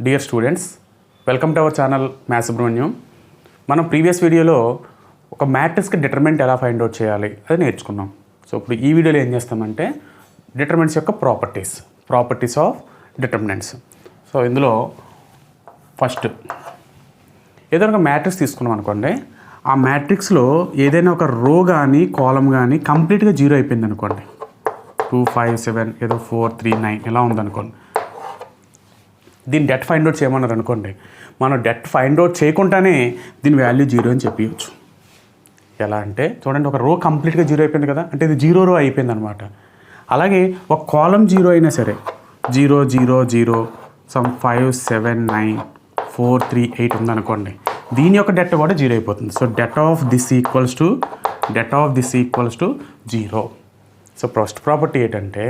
Dear students, welcome to our channel maths Subrahmanyam. మనం previous వీడియోలో ఒక మ్యాట్రిక్స్కి డిటర్మినెంట్ ఎలా ఫైండ్ అవుట్ చేయాలి అది నేర్చుకున్నాం. సో ఇప్పుడు ఈ వీడియోలో ఏం చేస్తామంటే డిటర్మినెంట్స్ యొక్క ప్రాపర్టీస్ ఆఫ్ డిటర్మినెంట్స్. సో ఇందులో ఫస్ట్ ఏదైనా ఒక మ్యాట్రిక్స్ తీసుకున్నాం అనుకోండి, ఆ మ్యాట్రిక్స్లో ఏదైనా ఒక రో కానీ కాలం కానీ కంప్లీట్గా జీరో అయిపోయింది అనుకోండి, 2 5 7 ఏదో 4 3 9 ఇలా ఉందనుకోండి, దీన్ని డెట్ ఫైండ్ అవుట్ చేయమన్నారు అనుకోండి, మనం డెట్ ఫైండ్ అవుట్ చేయకుండానే దీని వాల్యూ జీరో అని చెప్పవచ్చు. ఎలా అంటే చూడండి, ఒక రో కంప్లీట్గా జీరో అయిపోయింది కదా, అంటే ఇది జీరో రో అయిపోయింది అనమాట. అలాగే ఒక కాలం జీరో అయినా సరే 0 0 0 సమ్ 5 7 9 4 3 8 ఉందనుకోండి, దీని యొక్క డెట్ కూడా జీరో అయిపోతుంది. So det of this equals to 0. So first property ఏంటంటే,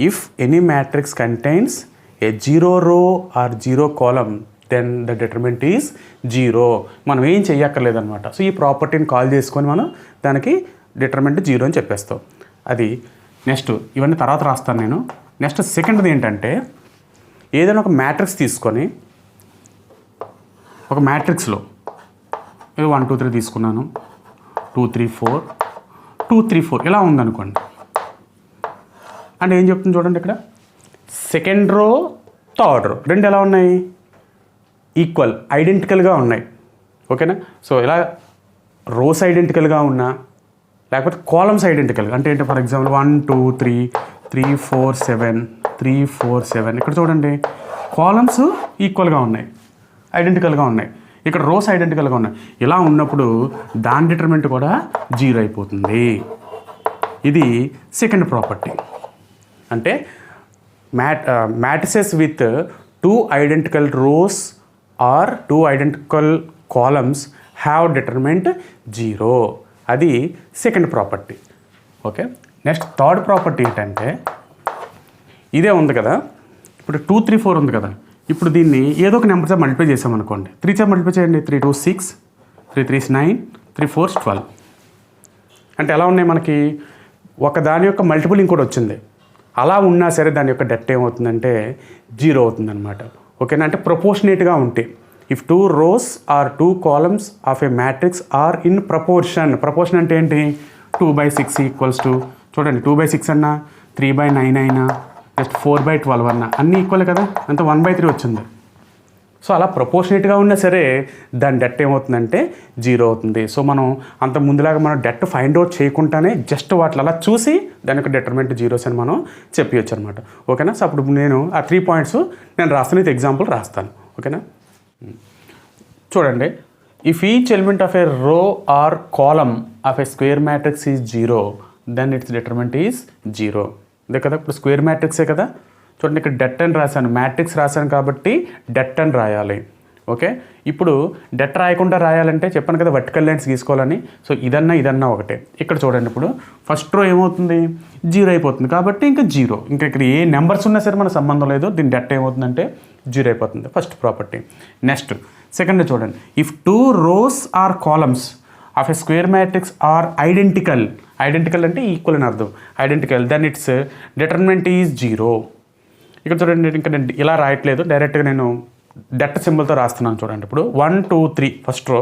if any matrix contains a zero row or zero column then the determinant is 0. మనం ఏం చెయ్యక్కర్లేదనమాట. సో ఈ ప్రాపర్టీని కాల్ చేసుకొని మనం దానికి డిటర్మినెంట్ 0 అని చెప్పేస్తాం. అది నెక్స్ట్ ఇవన్నీ తర్వాత రాస్తాను నేను. నెక్స్ట్ సెకండ్ది ఏంటంటే, ఏదైనా ఒక మ్యాట్రిక్స్ తీసుకొని ఒక మ్యాట్రిక్స్లో ఏదో 1 2 3 తీసుకున్నాను, 2 3 4 2 3 4 ఇలా ఉందనుకోండి. అంటే ఏం చెప్తుంది చూడండి, ఇక్కడ సెకండ్ రో థర్డ్ రో రెండు ఎలా ఉన్నాయి, ఈక్వల్ ఐడెంటికల్గా ఉన్నాయి. ఓకేనా. సో ఇలా రోస్ ఐడెంటికల్గా ఉన్నా లేకపోతే కాలమ్స్ ఐడెంటికల్గా, అంటే ఏంటి, ఫర్ ఎగ్జాంపుల్ 1 2 3 3 4 7 3 4 7 ఇక్కడ చూడండి, కాలమ్స్ ఈక్వల్గా ఉన్నాయి, ఐడెంటికల్గా ఉన్నాయి, ఇక్కడ రోస్ ఐడెంటికల్గా ఉన్నాయి. ఇలా ఉన్నప్పుడు దాని డిటర్మినెంట్ కూడా 0 అయిపోతుంది. ఇది సెకండ్ ప్రాపర్టీ. అంటే matrices with 2 identical rows or 2 identical columns have determinant 0. అది second property. Okay. Next third property ఏంటంటే, ఇదే ఉంది కదా, ఇప్పుడు 2 3 4 ఉంది కదా, ఇప్పుడు దీన్ని ఏదో ఒక నెంబర్తో మల్టిప్లై చేసామనుకోండి, 3 మల్టిప్లై చేయండి, 3 2 6 3 3 9 3 4 12. అంటే ఎలా ఉన్నాయి, మనకి ఒక దాని యొక్క మల్టిపుల్ ఇంకోటి వచ్చింది. అలా ఉన్నా సరే దాని యొక్క డెట్ ఏమవుతుందంటే 0 అవుతుందన్నమాట. ఓకేనా. అంటే ప్రపోర్షనేట్గా ఉంటే, if 2 rows are 2 columns of a matrix are in proportion అంటే ఏంటి, 2/6 ఈక్వల్స్ టు చూడండి, 2/6 అన్నా 3/9 అయినా జస్ట్ 4/12 అన్నా అన్నీ ఈక్వల్ కదా, అంత 1/3 వచ్చింది. సో అలా ప్రపోర్షనేట్గా ఉన్నా సరే దాని డెట్ ఏమవుతుందంటే 0 అవుతుంది. సో మనం అంత ముందులాగా మనం డెట్ ఫైండ్ అవుట్ చేయకుండానే జస్ట్ వాటిని అలా చూసి దాని యొక్క డిటర్మినెంట్ 0 అని మనం చెప్పవచ్చు అనమాట. ఓకేనా. సో అప్పుడు నేను ఆ 3 పాయింట్స్ నేను రాస్తాను, ఇది ఎగ్జాంపుల్ రాస్తాను. ఓకేనా. చూడండి, if each element of a row or column of a square matrix is 0 then its determinant is 0. ఇదే కదా, ఇప్పుడు స్క్వేర్ మ్యాట్రిక్సే కదా. చూడండి, ఇక్కడ డెట్ అని రాశాను, మ్యాట్రిక్స్ రాశాను కాబట్టి డెట్ అని రాయాలి. ఓకే. ఇప్పుడు డెట్ రాయకుండా రాయాలంటే చెప్పాను కదా, వర్టికల్ లైన్స్ గీసుకోవాలని. సో ఇదన్నా ఒకటే. ఇక్కడ చూడండి, ఇప్పుడు ఫస్ట్ రో ఏమవుతుంది, 0 అయిపోతుంది కాబట్టి ఇంకా 0, ఇంకా ఇక్కడ ఏ నెంబర్స్ ఉన్నా సరే మన సంబంధం లేదు, దీని డెట్ ఏమవుతుందంటే 0 అయిపోతుంది. First property. నెక్స్ట్ సెకండ్ చూడండి, if 2 rows are columns of a square matrix are identical అంటే ఈక్వల్ అని అర్థం, identical, then its determinant is 0. ఇక్కడ చూడండి, ఇంకా నేను ఇలా రాయట్లేదు, డైరెక్ట్గా నేను డెట్ సింబల్తో రాస్తున్నాను. చూడండి, ఇప్పుడు 1 2 3 ఫస్ట్ రో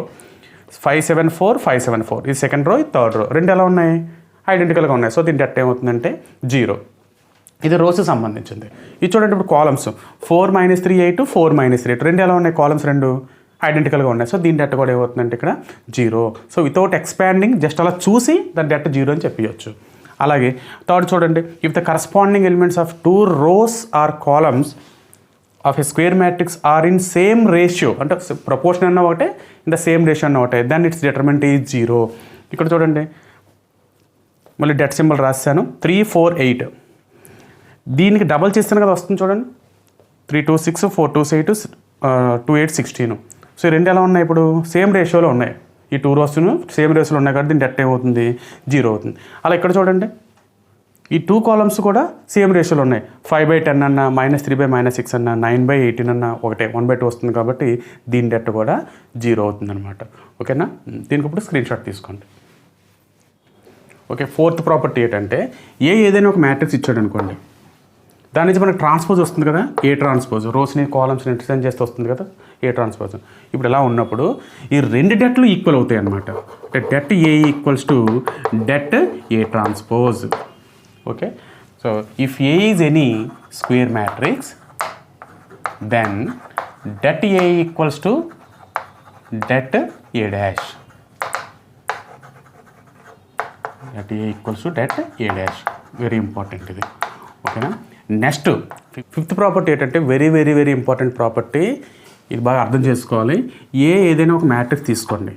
5 7 4 5 7 4 ఇది సెకండ్ రో, ఇది థర్డ్ రో, రెండు ఎలా ఉన్నాయి, ఐడెంటికల్గా ఉన్నాయి. సో దీని డెట్ ఏమవుతుందంటే 0. ఇది రోస్ సంబంధించింది. ఇది చూడండి, ఇప్పుడు కాలమ్స్ 4 - 3 8 4 - 3 8 రెండు ఎలా ఉన్నాయి, కాలమ్స్ రెండు ఐడెంటికల్గా ఉన్నాయి. సో దీని డెట్ కూడా ఏమవుతుందంటే ఇక్కడ 0. సో వితౌట్ ఎక్స్పాండింగ్ జస్ట్ అలా చూసి దాని డెట్ 0 అని చెప్పవచ్చు. అలాగే థర్డ్ చూడండి, if the corresponding elements of 2 rows are columns of a square matrix are in same ratio, అంటే ప్రపోర్షన్ అన్న ఒకటే, ఇన్ ద సేమ్ రేషియో అన్న ఒకటే, దెన్ ఇట్స్ డిటర్మినెంట్ ఈజ్ 0. ఇక్కడ చూడండి, మళ్ళీ డెట్ సింబల్ రాశాను, 3 4 8 దీనికి డబల్ చేస్తాను కదా, వస్తుంది చూడండి, 3 2 6 4 2 8 2 8 16. సో ఈ రెండు ఎలా ఉన్నాయి, ఇప్పుడు సేమ్ రేషియోలో ఉన్నాయి, ఈ 2 rows సేమ్ రేషియోలో ఉన్నాయి కాబట్టి దీని డెట్ ఏమవుతుంది 0 అవుతుంది. అలా ఇక్కడ చూడండి, ఈ 2 columns కూడా సేమ్ రేషియోలో ఉన్నాయి, 5/10 అన్న -3/-6 అన్న 9/18 అన్న ఒకటే, 1/2 వస్తుంది కాబట్టి దీని డెట్ కూడా 0 అవుతుంది అనమాట. ఓకేనా. దీనికి ఇప్పుడు స్క్రీన్ షాట్ తీసుకోండి. ఓకే. ఫోర్త్ ప్రాపర్టీ ఏంటంటే, ఏదైనా ఒక మ్యాట్రిక్స్ ఇచ్చాడు అనుకోండి, దాని నుంచి మనకు ట్రాన్స్పోజ్ వస్తుంది కదా, ఏ ట్రాన్స్పోజ్, రోస్ని కాలమ్స్ని ఇంటర్చేంజ్ చేస్తే వస్తుంది కదా ఏ ట్రాన్స్పోజ్. ఇప్పుడు ఇలా ఉన్నప్పుడు ఈ రెండు డెట్లు ఈక్వల్ అవుతాయి అన్నమాట. అంటే det A equals to det A transpose. Okay, so if A is any square matrix then det A equals to det A dash. Det A equals to det A dash. Very important ఇది. ఓకేనా. Next fifth property ఏంటంటే very very very important property. ఇది బాగా అర్థం చేసుకోవాలి. ఏదైనా ఒక matrix తీసుకోండి,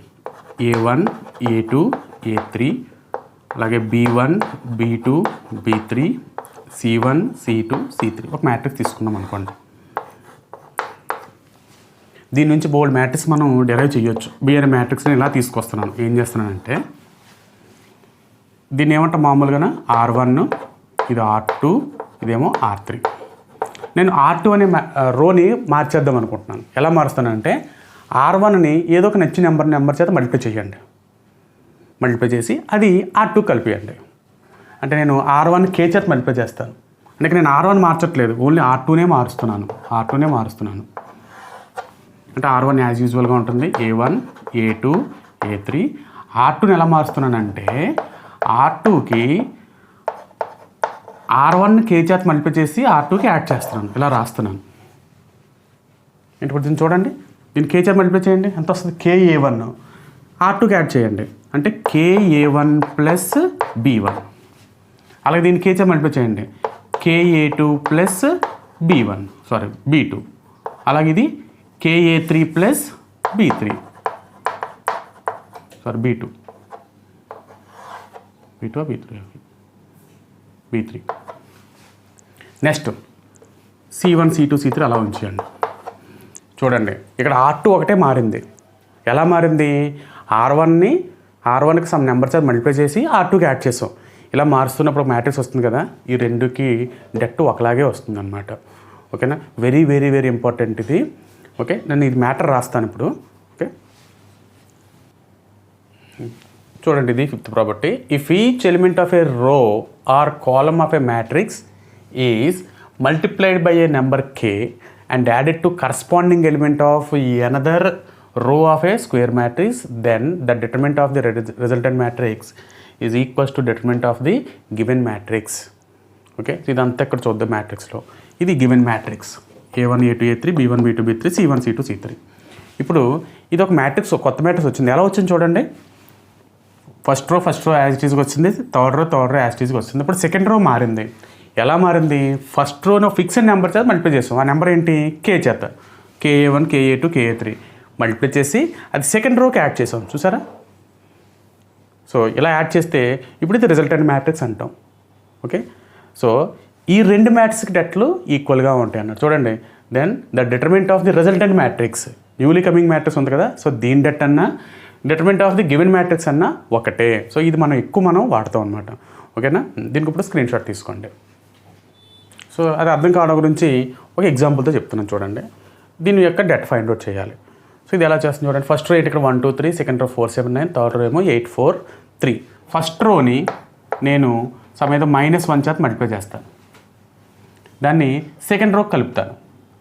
A1 A2 A3, అలాగే B1 B2 B3 C1 C2 C3 ఒక మ్యాట్రిక్స్ తీసుకున్నాం అనుకోండి. దీని నుంచి బోల్డ్ మ్యాట్రిక్స్ మనం డెరైవ్ చేయొచ్చు. బి అనే మ్యాట్రిక్స్ని ఇలా తీసుకొస్తున్నాను. ఏం చేస్తున్నానంటే దీన్ని ఏమంటాం మామూలుగా R1, ఇది R2, ఇదేమో R3. నేను R2 అనే రోని మార్చేద్దాం అనుకుంటున్నాను. ఎలా మారుస్తానంటే R1ని ఏదో ఒక నచ్చిన నెంబర్ చేత మల్టిప్లై చేయండి. మల్టిప్లై చేసి అది R2 కలిపియండి. అంటే నేను R1 K చేత మల్టిప్లై చేస్తాను. అంటే నేను R1 మార్చట్లేదు, ఓన్లీ R2నే మారుస్తున్నాను. అంటే R1 యాజ్ యూజువల్గా ఉంటుంది, A1 A2 A3. R2ని ఎలా మారుస్తున్నానంటే R2కి R1 K చేత మల్టిప్లై చేసి R2కి యాడ్ చేస్తున్నాను. ఇలా రాస్తున్నాను. ఇప్పుడు దీన్ని చూడండి, దీన్ని K చేత మల్టిప్లై చేయండి, ఎంత వస్తుంది? KA1. R2కి యాడ్ చేయండి, అంటే KA1 ప్లస్ B1. అలాగే దీన్ని K చేత మల్టిప్లై చేయండి, KA2 ప్లస్ B2. అలాగే ఇది KA3 plus B2. B3. Next C1 C2 C3 అలా ఉంచేయండి. చూడండి ఇక్కడ R2 ఒకటే మారింది. ఎలా మారింది? R1కి సమ్ నెంబర్ చేత మల్టిప్లై చేసి R2కి యాడ్ చేసాం. ఇలా మారుస్తున్నప్పుడు మ్యాట్రిక్స్ వస్తుంది కదా, ఈ రెండుకి డెట్ ఒకలాగే వస్తుంది అనమాట. ఓకేనా. వెరీ వెరీ వెరీ ఇంపార్టెంట్ ఇది. ఓకే, నేను ఇది మ్యాటర్ రాస్తాను ఇప్పుడు. ఓకే, చూడండి ఇది fifth property. If each element of a row or column of a matrix is multiplied by a number K and added to corresponding element of another row of a square matrix, then the determinant of the resultant matrix is equals to determinant of the given matrix. Okay, ఇదంతా ఇక్కడ చూద్దాం. మ్యాట్రిక్స్లో ఇది given matrix A1 A2 A3 B1 B2 B3 C1 C2 C3. ఇప్పుడు ఇది ఒక matrix, కొత్త matrix వచ్చింది. ఎలా వచ్చింది చూడండి. ఫస్ట్ రో యాజ్ ఇట్ ఈస్గా వచ్చింది, థర్డ్ రో యాజ్ ఇట్ ఈస్గా వచ్చింది. ఇప్పుడు సెకండ్ రో మారింది. ఎలా మారింది? ఫస్ట్ రోను ఫిక్స్డ్ నెంబర్ చేత మల్టిప్లై చేసాం. ఆ నెంబర్ ఏంటి? K చేత. KA1 KA2 KA3 మల్టిప్లై చేసి అది సెకండ్ రోకి యాడ్ చేసాం. చూసారా? సో ఇలా యాడ్ చేస్తే ఇప్పుడు ఇది రిజల్టెంట్ మ్యాట్రిక్స్ అంటాం. ఓకే, సో ఈ రెండు మ్యాట్రిక్స్ డెట్లు ఈక్వల్గా ఉంటాయి అన్నారు. చూడండి, then the determinant of the resultant matrix, newly coming matrix ఉంది కదా, సో దీని డెట్ అన్నా determinant of the given matrix అన్నా ఒకటే. సో ఇది మనం వాడతాం అనమాట. ఓకేనా. దీనికి ఇప్పుడు స్క్రీన్ షాట్ తీసుకోండి. సో అది అర్థం కావడం గురించి ఒక ఎగ్జాంపుల్తో చెప్తున్నాను. చూడండి, దీని యొక్క డెట్ ఫైండ్ అవుట్ చేయాలి. సో ఇది ఎలా చేస్తుంది చూడండి. ఫస్ట్ రో ఇక్కడ 1 2 3, సెకండ్ రో 4 7 9, థర్డ్ రో ఏమో 8 4 3. ఫస్ట్ రోని నేను సమేత -1 చేత మల్టిప్లై చేస్తాను, దాన్ని సెకండ్ రోకి కలుపుతాను.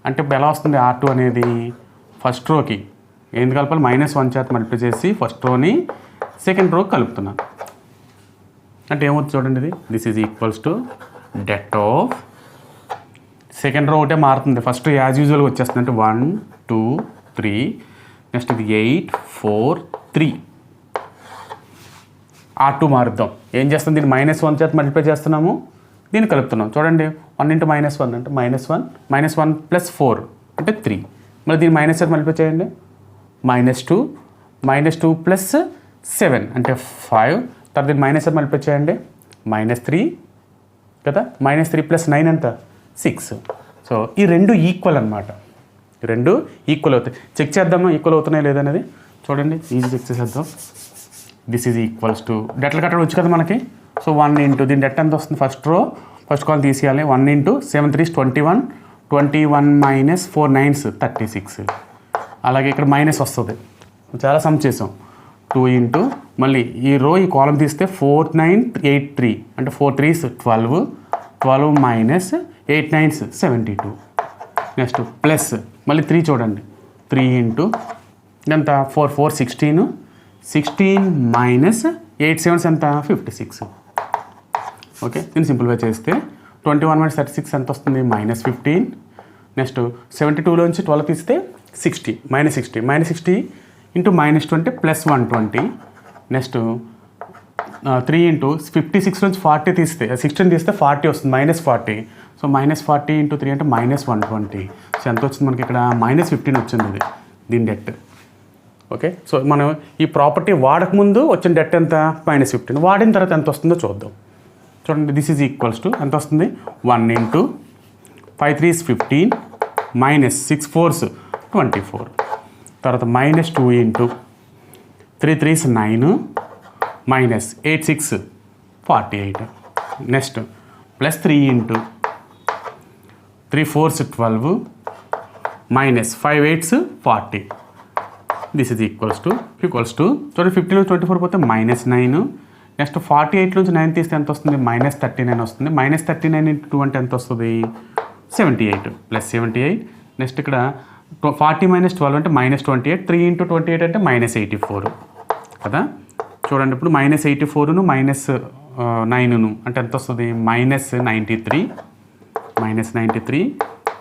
అంటే ఇప్పుడు ఎలా వస్తుంది? R2 అనేది ఫస్ట్ రోకి ఏంది కలపాలి? -1 చేత మల్టిప్లై చేసి ఫస్ట్ రోని సెకండ్ రోకి కలుపుతున్నాను. అంటే ఏమవుతుంది చూడండి, ఇది this is equals to det of second row ఒకటే మారుతుంది. ఫస్ట్ యాజ్ యూజువల్గా వచ్చేస్తుంది, అంటే 1 2 3. నెక్స్ట్ ఇది 8 4 3. R2 మారుద్దాం. ఏం చేస్తుంది? దీన్ని -1 చేత మల్టిప్లై చేస్తున్నాము, దీన్ని కలుపుతున్నాం. చూడండి, 1 × -1 అంటే -1 ప్లస్ 4 అంటే 3. మళ్ళీ దీన్ని మైనస్ చేత మల్టిప్లై చేయండి, -2 ప్లస్ 7 అంటే 5. తర్వాత దీన్ని మైనస్ చేత మల్టిప్లై చేయండి, -3 కదా, -3 ప్లస్ 9 ఎంత? 6. సో ఈ రెండు ఈక్వల్ అనమాట. ఈ రెండు ఈక్వల్ అవుతాయి. చెక్ చేద్దామా ఈక్వల్ అవుతున్నాయి లేదనేది. చూడండి, ఈజీ చెక్ చేసేద్దాం. దిస్ ఈజ్ ఈక్వల్స్ టు డెట్లు కట్టడం వచ్చు కదా మనకి. సో 1 × దీని డెట్ ఎంత వస్తుంది? ఫస్ట్ కాలం తీసేయాలి. 1 × 7 3 21, 21 - 4 9 36. అలాగే ఇక్కడ మైనస్ వస్తుంది, చాలా సమ్ చేసాం. 2 × మళ్ళీ ఈ కాలం తీస్తే 4 9 8 3 అంటే 4 3 12 12 - 8 9s 72. నెక్స్ట్ ప్లస్ మళ్ళీ 3 చూడండి, 3 ఇంటూ ఎంత 4 4 16, 16 మైనస్ 8 7s ఎంత 56. ఓకే, దీన్ని సింప్లిఫై చేస్తే 21 మైనస్ 36 ఎంత వస్తుంది -15. నెక్స్ట్ 72లోంచి 12 తీస్తే 60 -60 ఇంటూ -20 ప్లస్ 120. నెక్స్ట్ 3 ఇంటూ 56 నుంచి 40 తీస్తే 16 తీస్తే 40 వస్తుంది -40. సో -40 ఇంటూ 3 అంటే -120. సో ఎంత వచ్చింది మనకి ఇక్కడ -15 వచ్చింది ఇది దీని డెట్. ఓకే, సో మనం ఈ ప్రాపర్టీ వాడకముందు వచ్చిన డెట్ ఎంత -15, వాడిన తర్వాత ఎంత వస్తుందో చూద్దాం. చూడండి, దిస్ ఈజ్ ఈక్వల్స్ టు ఎంత వస్తుంది 1 ఇంటూ 5 3s 15 మైనస్ 6 4s 24. తర్వాత -2 into 3 3s 9 minus 8 6 48. Next plus 3 into 3 4s 12 minus 5 8s 40. This is equals to చూడండి 15 నుంచి 24 పోతే -9. నెక్స్ట్ 48 నుంచి 9 తీస్తే ఎంత వస్తుంది -39 వస్తుంది. -39 ఇంటూ 2 అంటే ఎంత వస్తుంది 78 ప్లస్ 78. నెక్స్ట్ ఇక్కడ 40 మైనస్ 12 అంటే -28. 3 ఇంటూ 28 అంటే -84 కదా. చూడండి ఇప్పుడు -84ను -9ను అంటే ఎంత వస్తుంది -93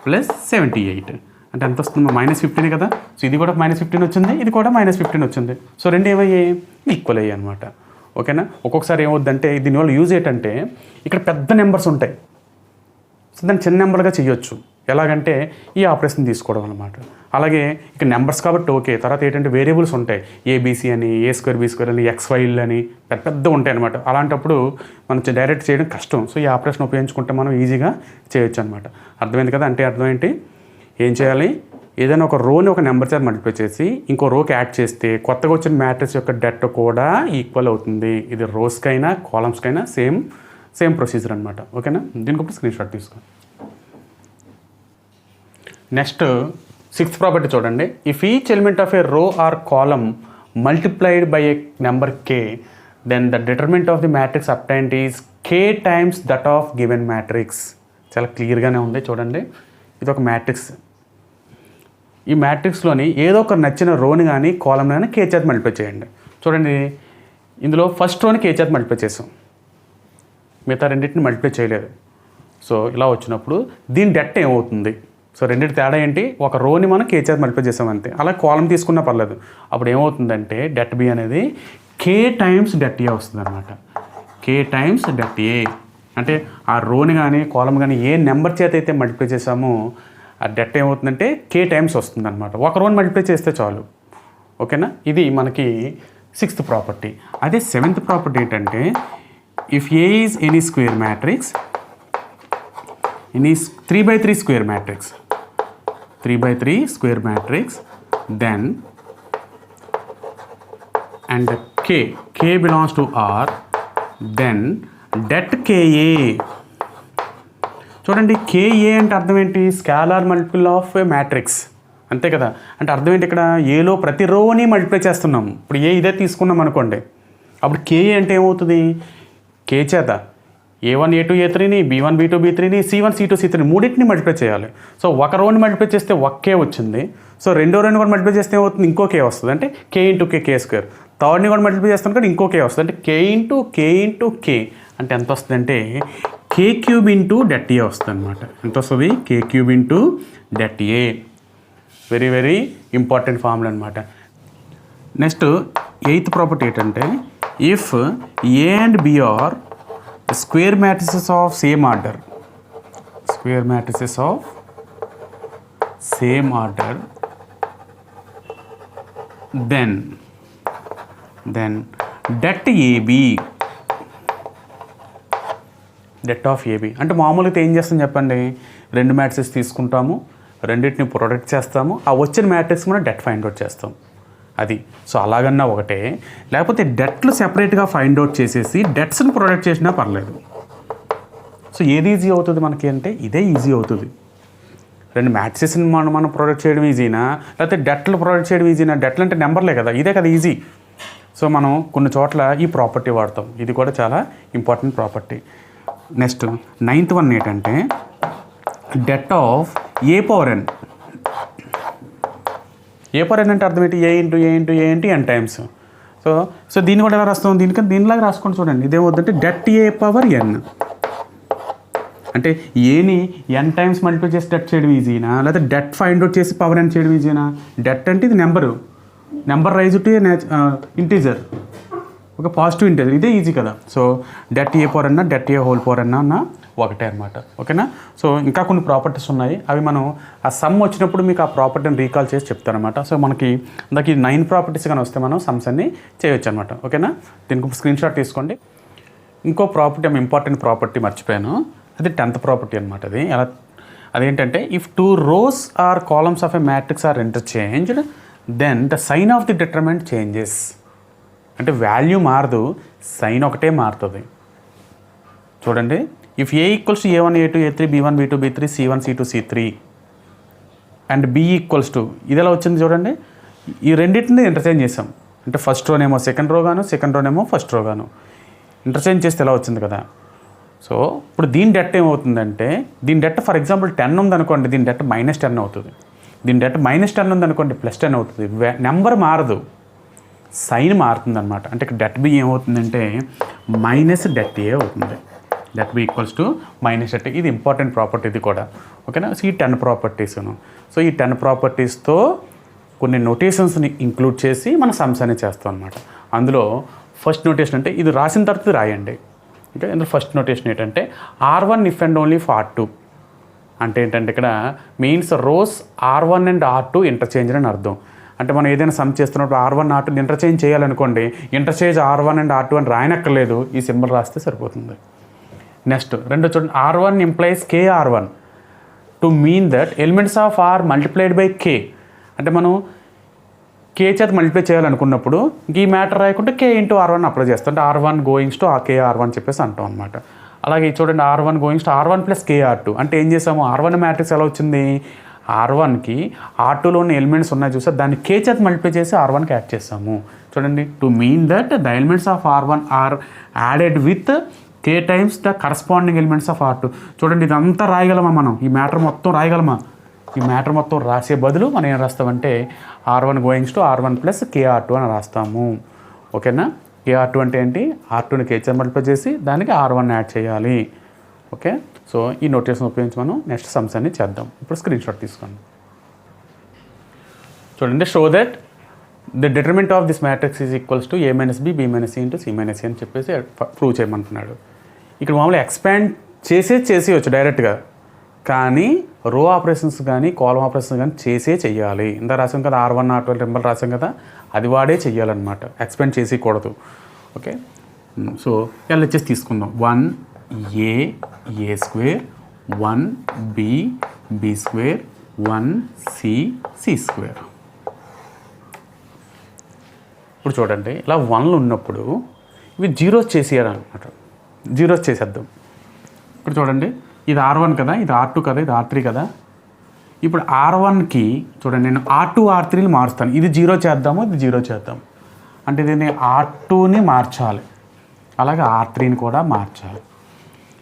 ప్లస్ 78 అంటే ఎంత వస్తుంది -15 కదా. సో ఇది కూడా -15 వచ్చింది, ఇది కూడా -15 వచ్చింది. సో రెండు ఏమయ్యాయి ఈక్వల్ అయ్యాయి అనమాట. ఓకేనా. ఒక్కొక్కసారి ఏమవుద్దంటే దీనివల్ల యూజ్ ఏంటంటే ఇక్కడ పెద్ద నెంబర్స్ ఉంటాయి, సో దాన్ని చిన్న నెంబర్గా చేయొచ్చు. ఎలాగంటే ఈ ఆపరేషన్ తీసుకోవడం అనమాట. అలాగే ఇక్కడ నెంబర్స్ కాబట్టి ఓకే. తర్వాత ఏంటంటే వేరియబుల్స్ ఉంటాయి, ఏబీసీ అని, A² B² అని, XY అని పెద్ద ఉంటాయి అనమాట. అలాంటప్పుడు మనం డైరెక్ట్ చేయడం కష్టం. సో ఈ ఆపరేషన్ ఉపయోగించుకుంటే మనం ఈజీగా చేయొచ్చు అనమాట. అర్థమైంది కదా. అంటే అర్థం ఏంటి, ఏం చేయాలి, ఏదైనా ఒక రోని ఒక నెంబర్ చేత మల్టిప్లై చేసి ఇంకో రోకి యాడ్ చేస్తే కొత్తగా వచ్చిన మ్యాట్రిక్స్ యొక్క డెట్ కూడా ఈక్వల్ అవుతుంది. ఇది రోస్కైనా కాలమ్స్కైనా సేమ్ ప్రొసీజర్ అనమాట. ఓకేనా. దీనికి ఒక స్క్రీన్ షాట్ తీసుకోండి. నెక్స్ట్ 6th ప్రాపర్టీ చూడండి. If each element of a row or column multiplied by a number k, then the determinant of the matrix obtained is k times that of given matrix. చాలా క్లియర్గానే ఉంది చూడండి. ఇది ఒక matrix. ఈ మ్యాట్రిక్స్లోని ఏదో ఒక నచ్చిన రోని కానీ కాలమ్ కానీ k చేత మల్టిప్లై చేయండి. చూడండి, ఇందులో ఫస్ట్ రోని k చేత మల్టిప్లై చేసాం, మిగతా రెండింటిని మల్టిప్లై చేయలేదు. సో ఇలా వచ్చినప్పుడు దీని డెట్ ఏమవుతుంది, సో రెండింటి తేడా ఏంటి, ఒక రోని మనం k చేత మల్టిప్లై చేసాం అంతే. అలా కాలమ్ తీసుకున్నా పర్లేదు. అప్పుడు ఏమవుతుందంటే డెట్ b అనేది k టైమ్స్ డెట్ a వస్తుంది అనమాట. k టైమ్స్ డెట్ a అంటే ఆ రోని కానీ కాలమ్ కానీ ఏ నెంబర్ చేత అయితే మల్టిప్లై చేసామో ఆ డెట్ ఏమవుతుందంటే k టైమ్స్ వస్తుంది అనమాట. ఒక రోని మల్టిప్లై చేస్తే చాలు. ఓకేనా. ఇది మనకి 6th ప్రాపర్టీ. అదే 7th ప్రాపర్టీ ఏంటంటే if A is any square matrix, any 3/3 square matrix, 3/3 square matrix, then and k belongs to R, then det KA. చూడండి, KA అంటే అర్థం ఏంటి, scalar multiple of a matrix, అంతే కదా. అంటే అర్థం ఏంటి, ఇక్కడ ఏలో ప్రతి రోని మల్టిప్లై చేస్తున్నాం. ఇప్పుడు ఏ ఇదే తీసుకున్నాం అనుకోండి, అప్పుడు KA అంటే ఏమవుతుంది, k చేత A1 A2 A3ని, B1 B2 B3ని, C1 C2 C3ని మూడింటిని మల్టిప్లై చేయాలి. సో ఒక రోని మల్టిప్లై చేస్తే ఒక k వచ్చింది. సో రెండో రోని కూడా మల్టిప్లై చేస్తే ఏమవుతుంది, ఇంకో k వస్తుంది, అంటే k ఇంటూ k². థర్డ్ని కూడా మల్టిప్లై చేస్తాను కానీ ఇంకో k వస్తుంది, అంటే k ఇంటూ k అంటే ఎంత వస్తుంది అంటే k³ ఇంటూ డెట్ a వస్తుంది అనమాట. ఎంత వస్తుంది, k³ into det a. Very very important formula అనమాట. నెక్స్ట్ 8th ప్రాపర్టీ ఏంటంటే if a and b are square matrices of same order, square matrices of same order, then det AB, det of AB అంటే మామూలుగా ఏం చేస్తాం చెప్పండి, రెండు matrix తీసుకుంటాము, రెండింటిని ప్రొడక్ట్ చేస్తాము, ఆ వచ్చిన మ్యాట్రిక్స్ మనం డెట్ ఫైండ్ అవుట్ చేస్తాం. అది సో అలాగన్నా ఒకటే, లేకపోతే డెట్లు సెపరేట్గా ఫైండ్ అవుట్ చేసేసి డెట్స్ని ప్రొడక్ట్ చేసినా పర్లేదు. సో ఏది ఈజీ అవుతుంది మనకి అంటే ఇదే ఈజీ అవుతుంది. రెండు మ్యాట్రిక్స్ని మనం ప్రొడక్ట్ చేయడం ఈజీనా, లేకపోతే డెట్లు ప్రొడక్ట్ చేయడం ఈజీనా. డెట్లు అంటే నెంబర్లే కదా, ఇదే కదా ఈజీ. సో మనం కొన్ని చోట్ల ఈ ప్రాపర్టీ వాడతాం, ఇది కూడా చాలా important property. Next 9th one ఏంటంటే det of A power N. A power N అంటే అర్థం ఏంటి? A into A into A into N times. So దీన్ని కూడా ఎలా రాస్తాం? దీనిలాగా రాసుకోండి. చూడండి, ఇదేమవుతుందంటే డెట్ ఏ పవర్ ఎన్. అంటే ఏని ఎన్ టైమ్స్ మల్టిప్లై చేసి డెట్ చేయడం ఈజీనా, లేకపోతే డెట్ ఫైండ్ అవుట్ చేసి పవర్ ఎన్ చేయడం ఈజీనా? డెట్ అంటే ఇది నెంబర్ రైజ్ టు ఇంటీజర్, ఒక పాజిటివ్ ఇంటీజర్, ఇదే ఈజీ కదా. సో డెట్ ఏ పవర్ అన్నా డెట్ ఏ హోల్ పవర్ అన్నా ఒకటే అనమాట. ఓకేనా? సో ఇంకా కొన్ని ప్రాపర్టీస్ ఉన్నాయి, అవి మనం ఆ సమ్ వచ్చినప్పుడు మీకు ఆ ప్రాపర్టీని రీకాల్ చేసి చెప్తారనమాట. సో మనకి ఇందాక 9 ప్రాపర్టీస్ కానీ వస్తే మనం సమ్స్ అన్ని చేయొచ్చు అనమాట. ఓకేనా? దీనికి స్క్రీన్ షాట్ తీసుకోండి. ఇంకో ప్రాపర్టీ, ఇంపార్టెంట్ ప్రాపర్టీ మర్చిపోయాను, అది 10th ప్రాపర్టీ అనమాట. అదేంటంటే if 2 rows are columns of a matrix are interchanged then the sign of the determinant changes. అంటే వాల్యూ మారదు, సైన్ ఒకటే మారుతుంది. చూడండి, if A equals to A1 A2 A3 B1 B2 B3 C1 C2 C3 and B equals to, ఇది ఎలా వచ్చింది చూడండి, ఈ రెండింటిని ఇంటర్చేంజ్ చేసాం. అంటే ఫస్ట్ రోనేమో సెకండ్ రో గాను, సెకండ్ రోనేమో ఫస్ట్ రో గాను ఇంటర్చేంజ్ చేస్తే ఎలా వచ్చింది కదా. సో ఇప్పుడు దీని డెట్ ఏమవుతుందంటే, దీని డెట్ ఫర్ ఎగ్జాంపుల్ 10 ఉందనుకోండి, దీని డెట్ -10 అవుతుంది. దీని డెట్ -10 ఉందనుకోండి, +10 అవుతుంది. నెంబర్ మారదు, సైన్ మారుతుంది అనమాట. అంటే డెట్ బి ఏమవుతుందంటే -det అవుతుంది. Det B equals to -det. ఇది ఇంపార్టెంట్ ప్రాపర్టీ ఇది కూడా. ఓకేనా? సో ఈ 10 ప్రాపర్టీస్ను, సో ఈ 10 ప్రాపర్టీస్తో కొన్ని నోటేషన్స్ని ఇంక్లూడ్ చేసి మన సమ్స్ అనేది చేస్తాం అనమాట. అందులో ఫస్ట్ నోటేషన్ అంటే ఇది రాసిన తర్వాత రాయండి. ఓకే, ఇందులో ఫస్ట్ నోటేషన్ ఏంటంటే R1 if and only for R2. అంటే ఏంటంటే ఇక్కడ means rose R1 and R2 interchange అని అర్థం. అంటే మనం ఏదైనా సమ్ చేస్తున్నప్పుడు R1 R2 interchange చేయాలనుకోండి, interchange R1 and R2 అని రాయనక్కర్లేదు, ఈ సింబల్ రాస్తే సరిపోతుంది. నెక్స్ట్ రెండో చూడండి, R1 implies KR1 to mean that elements of R multiplied by K. అంటే మనం K చేత మల్టిప్లై చేయాలనుకున్నప్పుడు ఈ మ్యాటర్ రాయకుంటే K ఇంటూ R1 అప్లై చేస్తాం. అంటే R1 గోయింగ్స్ టు KR1 చెప్పేసి అంటాం అనమాట. అలాగే చూడండి, R1 goings to R1 plus KR2. అంటే ఏం చేసాము, R1 మ్యాట్రిక్స్ ఎలా వచ్చింది, R1కి R2లో ఉన్న ఎలిమెంట్స్ ఉన్నాయి చూసారు, దాన్ని K చేత మల్టిప్లై చేసి R1కి యాడ్ చేసాము. చూడండి, to mean that the elements of R1 are added with K times the corresponding elements of R2. చూడండి, ఇదంతా రాయగలమా మనం, ఈ మ్యాటర్ మొత్తం రాయగలమా? ఈ మ్యాటర్ మొత్తం రాసే బదులు మనం ఏం రాస్తామంటే R1 goings to R1 plus KR2 అని రాస్తాము. ఓకేనా? KR2 అంటే ఏంటి, R2ని K చేత మల్టిప్లై చేసి దానికి R1 యాడ్ చేయాలి. ఓకే, సో ఈ నోటేషన్ ఉపయోగించి మనం నెక్స్ట్ సమ్స్ అన్ని చేద్దాం. ఇప్పుడు స్క్రీన్ షాట్ తీసుకోండి. చూడండి, show that the determinant of this matrix is equals to A - B B - C into C - A అని చెప్పేసి ప్రూవ్ చేయమంటున్నాడు. ఇక్కడ మామూలుగా ఎక్స్పాండ్ చేసేయచ్చు డైరెక్ట్గా, కానీ రో ఆపరేషన్స్ కానీ కాలమ్ ఆపరేషన్స్ కానీ చెయ్యాలి. ఇందా రాసాం కదా, R1 R2 రింబల్ రాసాం కదా, అది వాడే చెయ్యాలన్నమాట, ఎక్స్పాండ్ చేసేయకూడదు. ఓకే, సో LHS తీసుకుందాం. 1A A square, 1B B square, 1C C square. ఇప్పుడు చూడండి, ఇలా 1లు ఉన్నప్పుడు ఇవి జీరోస్ చేసేయాలన్నమాట. జీరోస్ చేసేద్దాం. ఇప్పుడు చూడండి, ఇది R1 కదా, ఇది R2 కదా, ఇది R3 కదా. ఇప్పుడు R1కి చూడండి, నేను R2 R3ని మారుస్తాను. ఇది 0 చేద్దాము, ఇది 0 చేద్దాం. అంటే దీన్ని R2ని మార్చాలి, అలాగే R3ని కూడా మార్చాలి.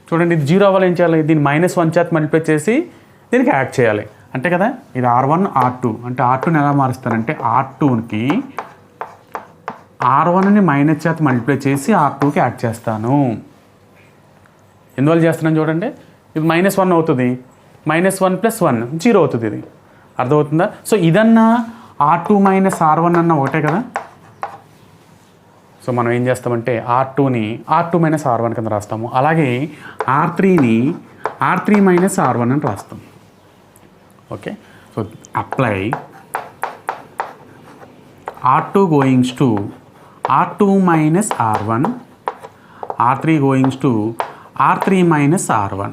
చూడండి, ఇది 0 అవ్వాలి, ఏం చేయాలి, దీన్ని -1 చేత మల్టిప్లై చేసి దీనికి యాడ్ చేయాలి. అంటే కదా, ఇది R1 R2. అంటే R2ని ఎలా మారుస్తానంటే R2కి R1ని మైనస్ చేత మల్టిప్లై చేసి R2కి యాడ్ చేస్తాను. ఎందువల్ల చేస్తున్నాను చూడండి, ఇది -1 అవుతుంది, -1 + 1 0 అవుతుంది. ఇది అర్థమవుతుందా? సో ఇదన్నా R2 - R1 అన్న ఒకటే కదా. సో మనం ఏం చేస్తామంటే R2ని R2 - R1 కింద రాస్తాము. అలాగే R3ని R3 - R1 అని రాస్తాం. Okay, so apply R2 goings to R2 - R1, R3 goings to R3 - R1.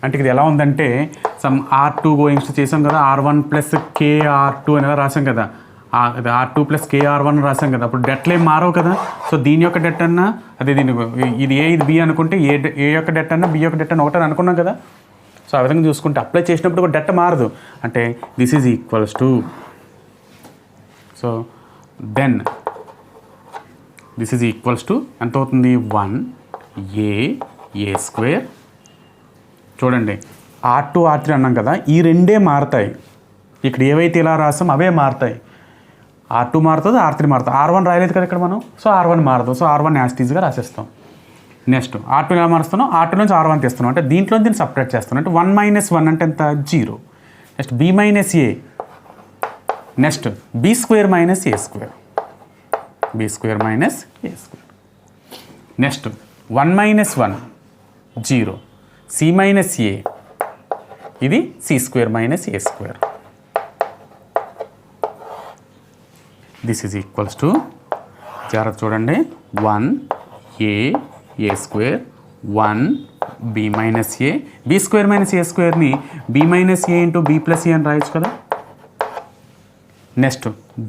అంటే ఇది ఎలా ఉందంటే సమ్ R2 గోయింగ్స్ చేసాం కదా, R1 ప్లస్ KR2 అని ఎలా రాసాం కదా, R2 ప్లస్ KR1 రాసాం కదా. అప్పుడు డెట్లు ఏం మారవు కదా. సో దీని యొక్క డెట్ అన్నా అదే, దీని ఇది A ఇది B అనుకుంటే ఏ యొక్క డెట్ అన్నా B యొక్క డెట్ అన్న ఒకటని అనుకున్నాం కదా. సో ఆ విధంగా చూసుకుంటే అప్లై చేసినప్పుడు కూడా డెట్ మారదు. అంటే this is equals to, so then this is equals to ఎంత అవుతుంది, 1A A స్క్వేర్ చూడండి R2 R3 అన్నాం కదా, ఈ రెండే మారుతాయి. ఇక్కడ ఏవైతే ఇలా రాసాం అవే మారుతాయి. R2 మారుతుంది, R3 మారుతుంది. R1 రాయలేదు కదా ఇక్కడ మనం, సో R1 మారదు. సో R1 యాజ్ టీజ్గా రాసేస్తాం. నెక్స్ట్ R2 ఎలా మారుస్తున్నాం, R2 నుంచి R1 తీస్తున్నాం, అంటే దీంట్లో దీన్ని సపరేట్ చేస్తున్నాం. అంటే 1 - 1 అంటే ఎంత, 0. Next B - A, next B² - A², B² - A². Next 1 - 1 0, C - A, ఇది C² - A². This is equals to, జాగ్రత్త చూడండి, 1A A², 1 B - A, B² - A²ని B - A into B + A అని రాయొచ్చు కదా. Next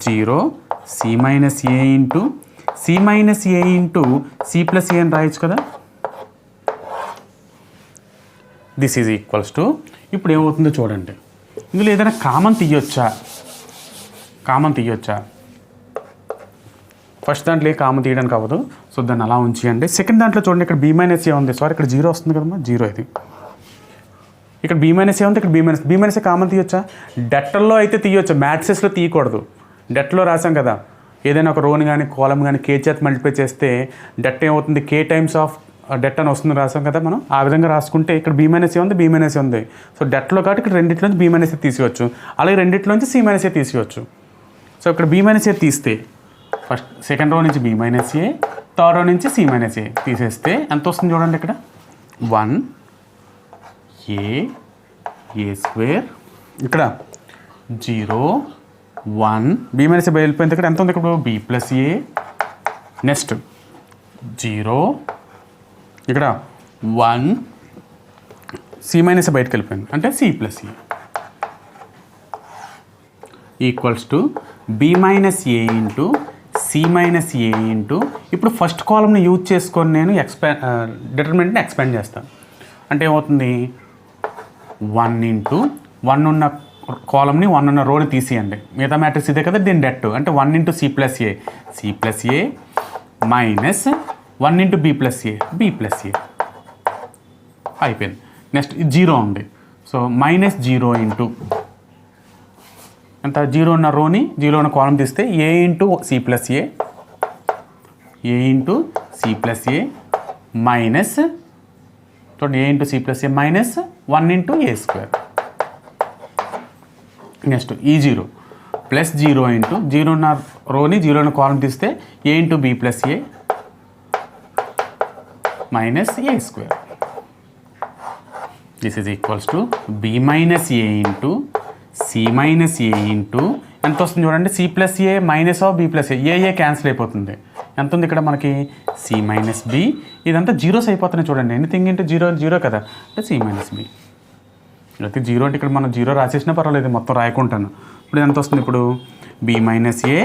0 C - A into C - A into C + A అని రాయొచ్చు కదా. This is equals to, ఇప్పుడు ఏమవుతుందో చూడండి, ఇందులో ఏదైనా కామన్ తీయొచ్చా, ఫస్ట్ దాంట్లో ఏ కామన్ తీయడానికి అవ్వదు, సో దాన్ని అలా ఉంచేయండి. సెకండ్ దాంట్లో చూడండి, ఇక్కడ B - A ఉంది, సారీ ఇక్కడ 0 వస్తుంది కదమ్మా, 0 ఇది. ఇక్కడ B - A ఉంది, ఇక్కడ B - A కామన్ తీయొచ్చా, డెట్టల్లో అయితే తీయొచ్చు, మ్యాట్రిసెస్లో తీయకూడదు. డెట్లో రాసాం కదా, ఏదైనా ఒక రోని కానీ కాలం కానీ K చేత మల్టిప్లై చేస్తే డెట్ ఏమవుతుంది, K టైమ్స్ ఆఫ్ డెట్ అని వస్తుంది రాసాం కదా మనం. ఆ విధంగా రాసుకుంటే ఇక్కడ B - A ఉంది, B - A ఉంది, సో డెట్లో కాబట్టి ఇక్కడ రెండిట్లోంచి B - A తీసుకోవచ్చు, అలాగే రెండిట్లోంచి C - A తీసుకోవచ్చు. సో ఇక్కడ B - A తీస్తే ఫస్ట్ సెకండ్ రో నుంచి B - A, థర్డ్ రో నుంచి C - A తీసేస్తే ఎంత వస్తుంది చూడండి, ఇక్కడ 1A A², ఇక్కడ 0 1 B - A వెళ్ళిపోయింది. ఇక్కడ ఎంత ఉంది, ఇక్కడ B + A, నెక్స్ట్ 0, ఇక్కడ 1 C - A బయటకు వెళ్ళిపోయింది, అంటే C + A equals to B - A into C - A into, ఇప్పుడు ఫస్ట్ కాలమ్ని యూజ్ చేసుకొని నేను డిటర్మినెంట్ని ఎక్స్పాండ్ చేస్తాను. అంటే ఏమవుతుంది, 1 ఇంటూ 1 ఉన్న కాలమ్ని 1 ఉన్న రోని తీసేయండి, మిగతా మ్యాట్రిక్స్ ఇదే కదా, దీని డెట్ అంటే 1 into C + A, C + A minus 1 into B + A, B + A అయిపోయింది. నెక్స్ట్ 0 ఉంది, సో -0 ఇంటూ ఎంత, 0 ఉన్న రోని 0 ఉన్న కాలం తీస్తే A into C + A, A into C + A minus చూడండి, A into C + A minus 1 into A². Next ఈ 0 plus 0 into 0 ఉన్న రోని 0 ఉన్న కాలం తీస్తే A into B + A minus A². This is equals to B - A into C - A into ఎంత వస్తుంది చూడండి, C + A minus of B + A, A cancel అయిపోతుంది, ఎంత ఉంది ఇక్కడ మనకి C - B, ఇదంతా జీరోస్ అయిపోతున్నాయి చూడండి, ఎనీథింగ్ ఇంటూ 0 0 కదా, అంటే C - B. అయితే 0 అంటే ఇక్కడ మనం 0 రాసేసినా పర్వాలేదు, మొత్తం రాయకుంటాను. ఇప్పుడు ఎంత వస్తుంది, ఇప్పుడు B - A C - A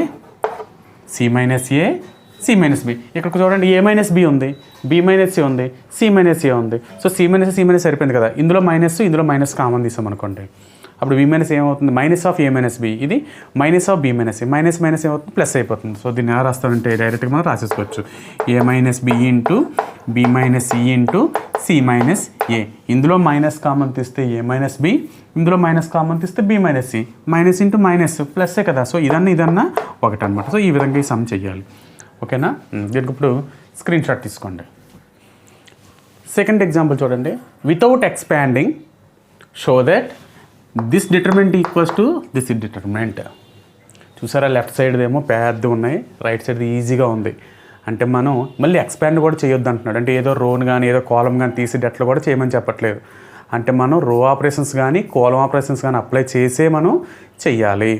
C - B, ఇక్కడ చూడండి A - B ఉంది, B - A ఉంది, C - A ఉంది, సో C - C - సరిపోయింది కదా, ఇందులో మైనస్ ఇందులో మైనస్ కామన్ తీసాం అనుకోండి, అప్పుడు B - ఏమవుతుంది, మైనస్ ఆఫ్ A - B, ఇది minus of B - A, minus ఏమవుతుంది, ప్లస్ అయిపోతుంది. సో దీన్ని ఎలా రాస్తామంటే డైరెక్ట్గా మనం రాసేసుకోవచ్చు, A - B into B - C into C - A, ఇందులో మైనస్ కామన్ తీస్తే A - B, ఇందులో మైనస్ కామన్ తీస్తే B - C, minus into minus ప్లస్సే కదా, సో ఇదన్నా ఒకటి అనమాట. సో ఈ విధంగా ఈ సమ్ చెయ్యాలి, ఓకేనా. దీనికి ఇప్పుడు స్క్రీన్ షాట్ తీసుకోండి. సెకండ్ ఎగ్జాంపుల్ చూడండి, without expanding show that this determinant equals to this determinant. చూసారా, లెఫ్ట్ సైడ్ ఏమో పెద్ద ఉన్నాయి, రైట్ సైడ్ ఈజీగా ఉంది. అంటే మనం మళ్ళీ ఎక్స్పాండ్ కూడా చేయొద్దు అంటున్నాడు, అంటే ఏదో రోన్ కానీ ఏదో కాలం కానీ తీసి డెట్లో కూడా చేయమని చెప్పట్లేదు. అంటే మనం రో ఆపరేషన్స్ కానీ కాలం ఆపరేషన్స్ కానీ అప్లై చేసే మనం చెయ్యాలి,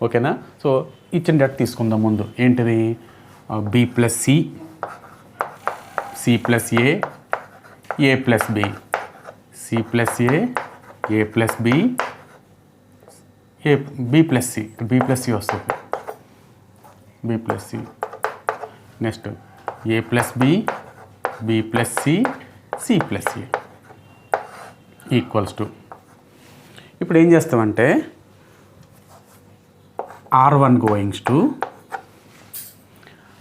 ఓకేనా. సో ఇచ్చిన డెట్ తీసుకుందాం ముందు, ఏంటిది, B + C, C + A, A + B, C + A, A + B, B + C, B + C వస్తుంది, B + C, next A + B, B + C, C + A equals to, ఇప్పుడు ఏం చేస్తామంటే R1 గోయింగ్స్ టు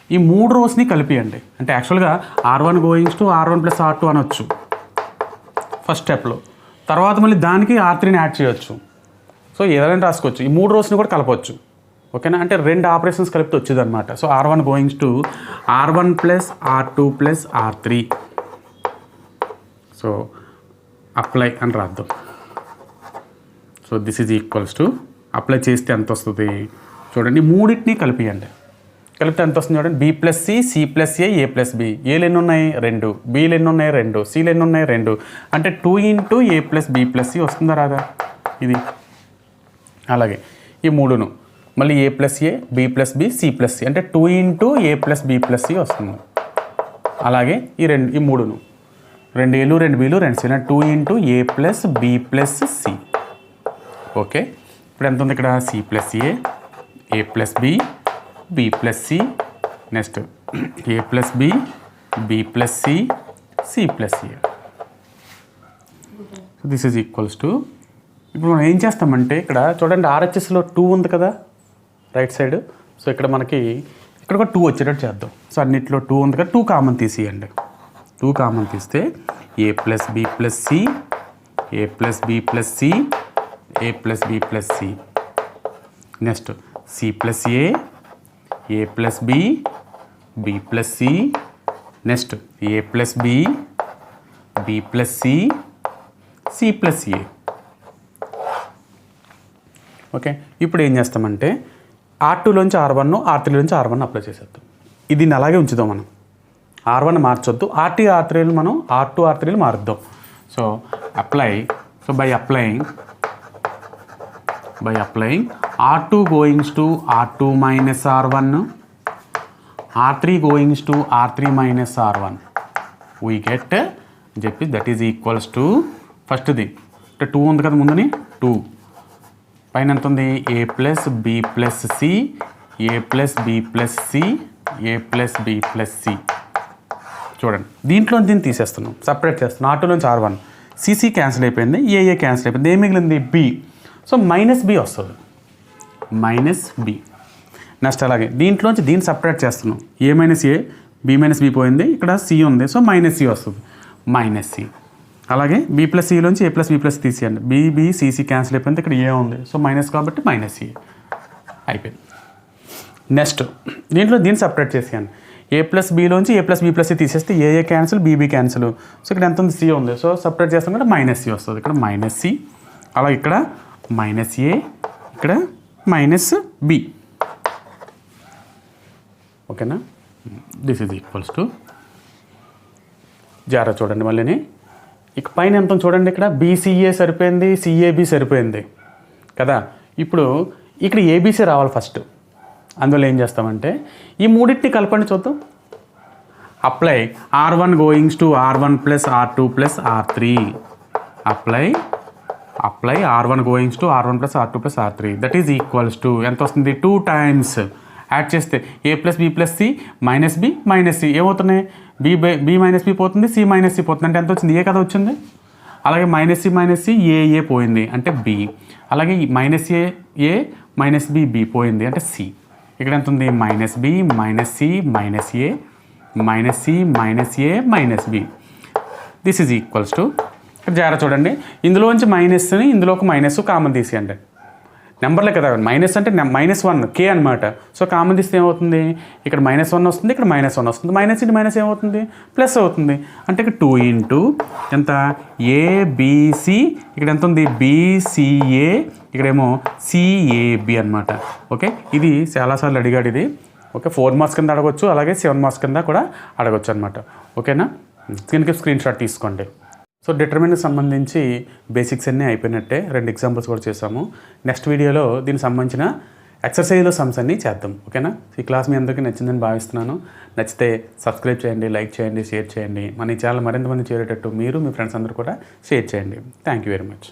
ఈ 3 రోస్ని కలిపియండి. అంటే యాక్చువల్గా R1 goings to R1 + R2 అనొచ్చు first స్టెప్లో, తర్వాత మళ్ళీ దానికి R3ని యాడ్ చేయొచ్చు. సో ఏదైనా రాసుకోవచ్చు. ఈ 3 రోస్ని కూడా కలపవచ్చు. ఓకేనా, అంటే 2 ఆపరేషన్స్ కలిపితే వచ్చేది అనమాట. So R1 goings to R1 plus R2 plus R3. So apply అని రాద్దాం. So this is equals to apply చేస్తే ఎంత వస్తుంది చూడండి. మూడింటిని కలిపియండి. కలిపితే ఎంత వస్తుంది చూడండి. B plus C, C plus A plus B. ఏలు ఎన్ని ఉన్నాయి 2, Bలు ఎన్ని ఉన్నాయి 2, Cలు ఎన్ని ఉన్నాయి 2. అంటే 2 into A plus B plus C వస్తుందా రాదా ఇది. అలాగే ఈ 3ను మళ్ళీ A plus A, B plus B, C plus C అంటే 2 into A plus B plus C వస్తుంది. అలాగే ఈ 3ను 2 Aలు 2 Bలు 2 Cలు 2 into A plus B plus C. Okay, ఇప్పుడు ఎంత ఉంది ఇక్కడ C plus A plus B, B plus C, next A plus B, B plus C, C plus A. This is equals to ఇప్పుడు మనం ఏం చేస్తామంటే ఇక్కడ చూడండి RHSలో 2 ఉంది కదా రైట్ సైడ్. సో ఇక్కడ మనకి ఇక్కడ కూడా 2 వచ్చేటట్టు చేద్దాం. సో అన్నిట్లో 2 ఉంది కదా, 2 కామన్ తీసేయండి. 2 కామన్ తీస్తే A plus B plus C, A plus B plus C, A plus B plus C, next C plus A plus B, B plus C, next A plus B, B plus C, C plus A. Okay, ఇప్పుడు ఏం చేస్తామంటే R2లోంచి R1, R3లోంచి R1 apply చేసేద్దాం. ఇది అలాగే ఉంచుదాం మనం. R1 మార్చొద్దు, R3లు మనం R2, R3లు మారుద్దాం. So apply, so by applying R2 goings to R2 minus R1, R3 goings to R3 minus R1, we get చెప్పి దట్ ఈజ్ ఈక్వల్స్ టు ఫస్ట్ది 2 ఉంది కదా ముందుని 2 పైన ఎంత ఉంది A plus B plus C, A plus B plus C, A plus B plus C. చూడండి దీంట్లో దీన్ని తీసేస్తున్నాం, సపరేట్ చేస్తున్నాం. R2లోంచి R1, CC క్యాన్సిల్ అయిపోయింది, AA క్యాన్సిల్ అయిపోయింది. ఏం మిగిలింది B. సో మైనస్ B వస్తుంది, మైనస్ B. నెక్స్ట్ అలాగే దీంట్లోంచి దీన్ని సపరేట్ చేస్తున్నాం. A minus A, B minus B పోయింది, ఇక్కడ C ఉంది. సో మైనస్ C వస్తుంది, మైనస్ C. అలాగే B ప్లస్ Cలోంచి A ప్లస్ B ప్లస్ తీసేయండి. B CC క్యాన్సిల్ అయిపోయింది, ఇక్కడ A ఉంది. సో మైనస్ కాబట్టి మైనస్ C అయిపోయింది. నెక్స్ట్ దీంట్లో దీన్ని సపరేట్ చేసేయండి. A ప్లస్ Bలోంచి A plus B plus C తీసేస్తే AA cancel, BB cancel. So ఇక్కడ ఎంత ఉంది C ఉంది. సో సపరేట్ చేస్తాం కూడా మైనస్ C వస్తుంది, ఇక్కడ మైనస్ C. అలాగే ఇక్కడ మైనస్ A, ఇక్కడ మైనస్ B. ఓకేనా, this is equals to Zara చూడండి మళ్ళీని. ఇక పైన ఎంత చూడండి, ఇక్కడ BCA సరిపోయింది, CAB సరిపోయింది కదా. ఇప్పుడు ఇక్కడ ABC రావాలి ఫస్ట్. అందువల్ల ఏం చేస్తామంటే ఈ మూడింటిని కలపండి చూద్దాం. Apply R1 goings to R1 plus R2 plus R3. Apply R1 goings to R1 plus R2 plus R3. That is equals to ఎంత వస్తుంది 2 టైమ్స్ యాడ్ చేస్తే A plus B plus C minus B minus C ఏమవుతున్నాయి, B minus B పోతుంది, C minus C పోతుంది. అంటే ఎంత వచ్చింది, A కదా వచ్చింది. అలాగే మైనస్ C A పోయింది అంటే B. అలాగే మైనస్ A మైనస్ B పోయింది అంటే C. ఇక్కడ ఎంత ఉంది minus B minus C minus A minus C minus A minus B. This is equals to ఇక్కడ జాగ్రత్త చూడండి, ఇందులోంచి మైనస్ని ఇందులోకి మైనస్ కామన్ తీసేయండి. నెంబర్లే కదా, మైనస్ అంటే -1 K అనమాట. సో కామన్ తీస్తే ఏమవుతుంది, ఇక్కడ -1 వస్తుంది, ఇక్కడ -1 వస్తుంది. మైనస్ ఇంటి మైనస్ ఏమవుతుంది, ప్లస్ అవుతుంది. అంటే ఇక్కడ 2 ఇంటూ ఎంత ABC, ఇక్కడ ఎంత ఉంది BCA, ఇక్కడేమో CAB అనమాట. ఓకే, ఇది చాలాసార్లు అడిగాడు ఇది. ఓకే, 4 మార్క్స్ కింద అడగొచ్చు, అలాగే 7 మార్క్స్ కింద కూడా అడగొచ్చు అనమాట. ఓకేనా, దీనికి స్క్రీన్ షాట్ తీసుకోండి. సో డిటర్మినెంట్కి సంబంధించి బేసిక్స్ అన్నీ అయిపోయినట్టే. 2 ఎగ్జాంపుల్స్ కూడా చేసాము. నెక్స్ట్ వీడియోలో దీనికి సంబంధించిన ఎక్సర్సైజ్లో సమ్స్ అన్నీ చేద్దాం. ఓకేనా, ఈ క్లాస్ మీ అందరికీ నచ్చిందని భావిస్తున్నాను. నచ్చితే సబ్స్క్రైబ్ చేయండి, లైక్ చేయండి, షేర్ చేయండి. మన ఈ ఛానల్ మరింత మంది చేరేటట్టు మీరు మీ ఫ్రెండ్స్ అందరూ కూడా షేర్ చేయండి. Thank you very much.